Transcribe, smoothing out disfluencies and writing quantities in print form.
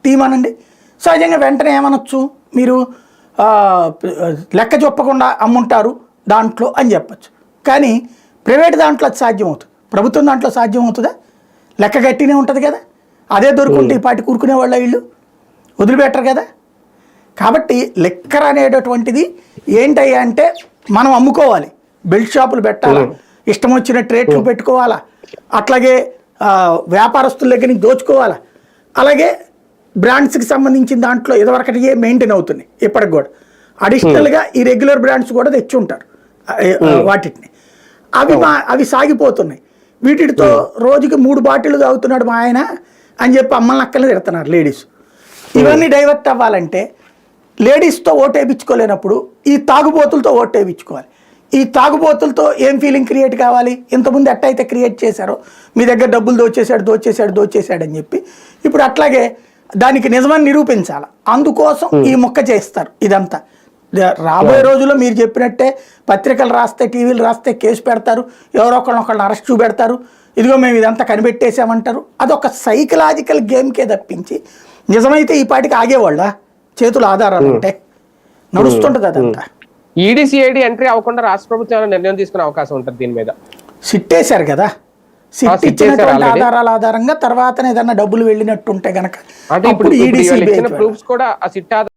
తీయమనండి. సహజంగా వెంటనే ఏమనొచ్చు, మీరు లెక్క చెప్పకుండా అమ్ముంటారు దాంట్లో అని చెప్పచ్చు. కానీ ప్రైవేట్ దాంట్లో అది సాధ్యమవుతుంది, ప్రభుత్వం దాంట్లో సాధ్యమవుతుందా? లెక్క గట్టినే ఉంటుంది కదా. అదే దొరుకుంటే ఈ పాటి కూరుకునే వాళ్ళ వీళ్ళు వదిలిపెట్టరు కదా. కాబట్టి లిక్కర్ అనేటటువంటిది ఏంటయ్యా అంటే మనం అమ్ముకోవాలి, బెల్ట్ షాపులు పెట్టాలా, ఇష్టం వచ్చిన ట్రేట్లు పెట్టుకోవాలా, అట్లాగే వ్యాపారస్తుల దగ్గర నుంచి దోచుకోవాలా, అలాగే బ్రాండ్స్కి సంబంధించిన దాంట్లో ఇదివరకటి మెయింటైన్ అవుతున్నాయి, ఇప్పటికి కూడా అడిషనల్గా ఈ రెగ్యులర్ బ్రాండ్స్ కూడా తెచ్చి ఉంటారు వాటిని. అవి సాగిపోతున్నాయి. వీటితో రోజుకి 3 బాటిల్ తాగుతున్నాడు మా ఆయన అని చెప్పి అమ్మల్ని అక్కల్ని తిడుతున్నారు లేడీస్. ఇవన్నీ డైవర్ట్ అవ్వాలంటే లేడీస్తో ఓటేపించుకోలేనప్పుడు ఈ తాగుబోతులతో ఓటేపించుకోవాలి. ఈ తాగుబోతులతో ఏం ఫీలింగ్ క్రియేట్ కావాలి? ఇంతకుముందు ఎట్టయితే క్రియేట్ చేశారో మీ దగ్గర డబ్బులు దోచేశాడు అని చెప్పి, ఇప్పుడు అట్లాగే దానికి నిజమని నిరూపించాలి. అందుకోసం ఈ మొక్క చేస్తారు ఇదంతా. రాబోయే రోజుల్లో మీరు చెప్పినట్టే పత్రికలు రాస్తే, టీవీలు రాస్తే కేసు పెడతారు, ఎవరో ఒకళ్ళని అరెస్ట్ చూపెడతారు, ఇదిగో మేము ఇదంతా కనిపెట్టేసామంటారు. అదొక సైకలాజికల్ గేమ్కే తప్పించి నిజమైతే ఈ పాటికి ఆగేవాళ్ళ చేతుల ఆధారాలు ఉంటే నడుస్తుంటుంది అదంతా. ఈడీ సిఐడి ఎంట్రీ అవ్వకుండా రాష్ట్ర ప్రభుత్వం నిర్ణయం తీసుకునే అవకాశం ఉంటుంది దీని మీద. సిట్టేశారు కదా, సిట్ ఇచ్చినటువంటి ఆధారాల ఆధారంగా తర్వాత ఏదన్నా డబ్బులు వెళ్ళినట్టుంటే గనక అంటే ఇప్పుడు ప్రూఫ్స్ కూడా ఆ సిట్